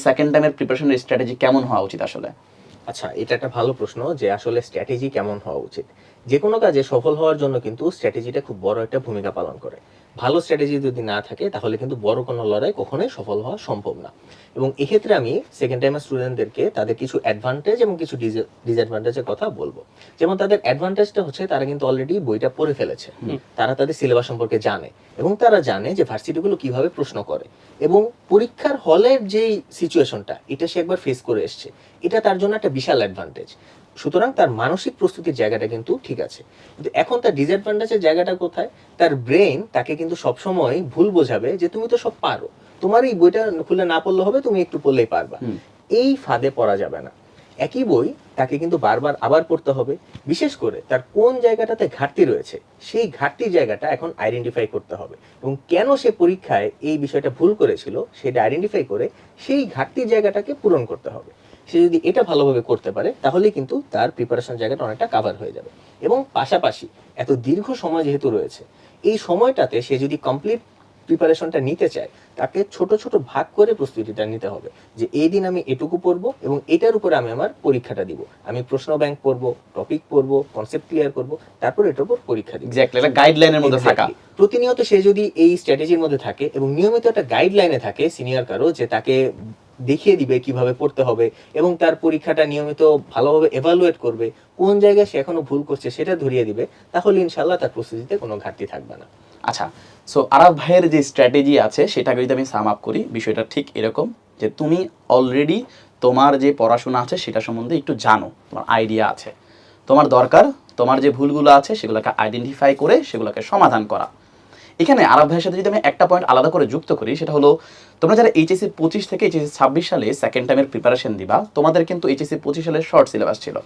Second টাইমের প্রিপারেশনের strategy কেমন হওয়া উচিত আসলে? আচ্ছা, এটা একটা ভালো প্রশ্ন যে আসলে স্ট্র্যাটেজি কেমন হওয়া উচিত। যে কোনো কাজে সফল হওয়ার জন্য কিন্তু স্ট্র্যাটেজিটা খুব বড় একটা ভূমিকা পালন করে। ভালো স্ট্র্যাটেজি যদি না থাকে তাহলে কিন্তু বড় কোনো লড়াই কখনোই সফল হওয়া সম্ভব না। এবং এক্ষেত্রে আমি সেকেন্ড টাইমের স্টুডেন্টদেরকে তাদের কিছু অ্যাডভান্টেজ এবং কিছু ডিসঅ্যাডভান্টেজের কথা বলবো। যেমন তাদের অ্যাডভান্টেজটা হচ্ছে তারা কিন্তু অলরেডি বইটা পড়ে ফেলেছে, তারা তাদের সিলেবাস সম্পর্কে জানে এবং তারা জানে যে ভার্সিটিগুলো কিভাবে প্রশ্ন করে এবং পরীক্ষার হলের যেই সিচুয়েশনটা এটা সে একবার ফেস করে এসছে, এটা তার জন্য একটা বিশাল অ্যাডভান্টেজ। সুতরাং তার মানসিক প্রস্তুতির জায়গাটা কিন্তু ঠিক আছে। কিন্তু এখন তার ডিসঅ্যাডভান্টেজের জায়গাটা কোথায়? তার ব্রেন তাকে কিন্তু সবসময় ভুল বোঝাবে যে তুমি তো সব পারো, তোমার এই বইটা খুলে না পড়লে হবে, তুমি একটু পড়লেই পারবা। এই ফাঁদে পড়া যাবে না। একই বই তাকে কিন্তু বারবার আবার পড়তে হবে। বিশেষ করে তার কোন জায়গাটাতে ঘাটতি রয়েছে সেই ঘাটতির জায়গাটা এখন আইডেন্টিফাই করতে হবে এবং কেন সে পরীক্ষায় এই বিষয়টা ভুল করেছিল সেটা আইডেন্টিফাই করে সেই ঘাটতির জায়গাটাকে পূরণ করতে হবে। সে যদি এটা ভালোভাবে করতে পারে তাহলে কিন্তু তার প্রিপারেশন জায়গাটা অনেকটা কাভার হয়ে যাবে। এবং পাশাপাশি এত দীর্ঘ সময় যেহেতু রয়েছে, এই সময়টাতে সে যদি কমপ্লিট প্রিপারেশনটা নিতে চায় তাকে ছোট ছোট ভাগ করে প্রস্তুতিটা নিতে হবে। যে এই দিন আমি এটুকু পড়বো এবং এটার উপরে আমি আমার পরীক্ষাটা দিব, আমি প্রশ্ন ব্যাংক পড়বো, টপিক পড়বো, কনসেপ্ট ক্লিয়ার করবো, তারপর এটার উপর পরীক্ষা দিব। এক্স্যাক্টলি, একটা গাইডলাইনের মধ্যে থাকা। প্রতিনিয়ত সে যদি এই স্ট্র্যাটেজির মধ্যে থাকে এবং নিয়মিত একটা গাইডলাইনে থাকে সিনিয়র কারো, যে তাকে দেখিয়ে দিবে কিভাবে পড়তে হবে এবং তার পরীক্ষাটা নিয়মিত ভালোভাবে এভালুয়েট করবে, কোন জায়গায় সে এখনো ভুল করছে সেটা ধরিয়ে দিবে, তাহলে ইনশাল্লাহ তার প্রস্তুতিতে কোনো ঘাটতি থাকবে না। আচ্ছা, সো আরাফ ভাইয়ের যে স্ট্র্যাটেজি আছে সেটাকে যদি আমি সাম আপ করি, বিষয়টা ঠিক এরকম যে তুমি অলরেডি তোমার যে পড়াশোনা আছে সেটা সম্বন্ধে একটু জানো, তোমার আইডিয়া আছে, তোমার দরকার তোমার যে ভুলগুলো আছে সেগুলোকে আইডেন্টিফাই করে সেগুলোকে সমাধান করা। এখানে আরাফ ভাইয়ের সাথে যদি আমি একটা পয়েন্ট আলাদা করে যুক্ত করি, সেটা হলো তোমরা যারা এইচএসসি 25 থেকে এইচএসসি 26 সালে সেকেন্ড টাইমের প্রিপারেশন দিবা, তোমাদের কিন্তু এইচএসসি 25 সালের শর্ট সিলেবাস ছিল,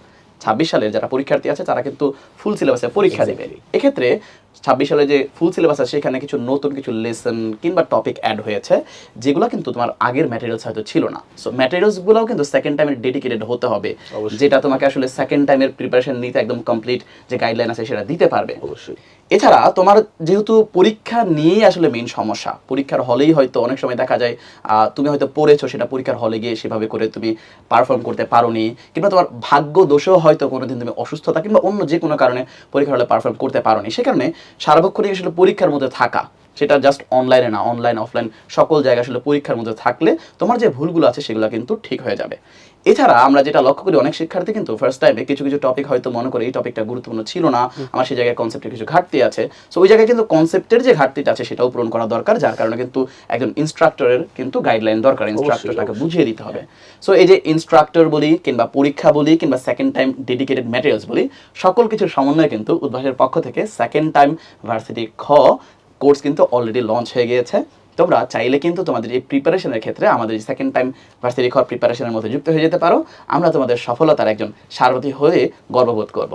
26 সালের যারা পরীক্ষার্থী আছে তারা কিন্তু ফুল সিলেবাসে পরীক্ষা দেবে। এক্ষেত্রে 26 সালে যে ফুল সিলেবাস আছে সেখানে কিছু নতুন কিছু লেসন কিংবা টপিক অ্যাড হয়েছে যেগুলো কিন্তু তোমার আগের ম্যাটেরিয়ালস হয়তো ছিল না। সো ম্যাটেরিয়ালসগুলোও কিন্তু সেকেন্ড টাইমের ডেডিকেটেড হতে হবে, যেটা তোমাকে আসলে সেকেন্ড টাইমের প্রিপারেশন নিতে একদম কমপ্লিট যে গাইডলাইন আছে সেটা দিতে পারবে। অবশ্যই। এছাড়া তোমার যেহেতু পরীক্ষা নিয়েই আসলে মেইন সমস্যা, পরীক্ষার হলেই হয়তো অনেক সময় দেখা যায় তুমি হয়তো পড়েছো, সেটা পরীক্ষার হলে গিয়ে সেভাবে করে তুমি পারফর্ম করতে পারোনি, কিংবা তোমার ভাগ্য দোষেও হয়তো কোনোদিন তুমি অসুস্থতা কিংবা অন্য যে কোনো কারণে পরীক্ষার হলে পারফর্ম করতে পারোনি। সে কারণে সার্বক্ষণিক আসলে পরীক্ষার মধ্যে থাকা, সেটা জাস্ট অনলাইনে না, অনলাইন অফলাইন সকল জায়গায় আসলে পরীক্ষার মধ্যে থাকলে তোমার যে ভুলগুলো আছে সেগুলো কিন্তু ঠিক হয়ে যাবে। এছাড়া আমরা যেটা লক্ষ্য করি, অনেক শিক্ষার্থী কিন্তু ফার্স্ট টাইমে কিছু কিছু টপিক হয়তো মনে করে এই টপিকটা গুরুত্বপূর্ণ ছিল না, আমার সেই জায়গায় কনসেপ্টের কিছু ঘাটতি আছে। সো ওই জায়গায় কিন্তু কনসেপ্টের যে ঘাটতিটা আছে সেটাও পূরণ করা দরকার, যার কারণে কিন্তু একজন ইনস্ট্রাক্টরের কিন্তু গাইডলাইন দরকার, ইনস্ট্রাক্টরটাকে বুঝিয়ে দিতে হবে। সো এই যে ইনস্ট্রাক্টর বলি কিংবা পরীক্ষা বলি কিংবা সেকেন্ড টাইম ডেডিকেটেড ম্যাটেরিয়ালস বলি, সকল কিছুর সমন্বয়ে কিন্তু উদ্ভাসের পক্ষ থেকে সেকেন্ড টাইম ভার্সিটি খ কোর্স কিন্তু অলরেডি লঞ্চ হয়ে গিয়েছে। তোমরা চাইলে কিন্তু তোমাদের এই প্রিপারেশনের ক্ষেত্রে আমাদের এই সেকেন্ড টাইম ভার্সিটি খ প্রিপারেশনের মধ্যে যুক্ত হয়ে যেতে পারো। আমরা তোমাদের সফলতার একজন সারথি হয়ে গর্ববোধ করব।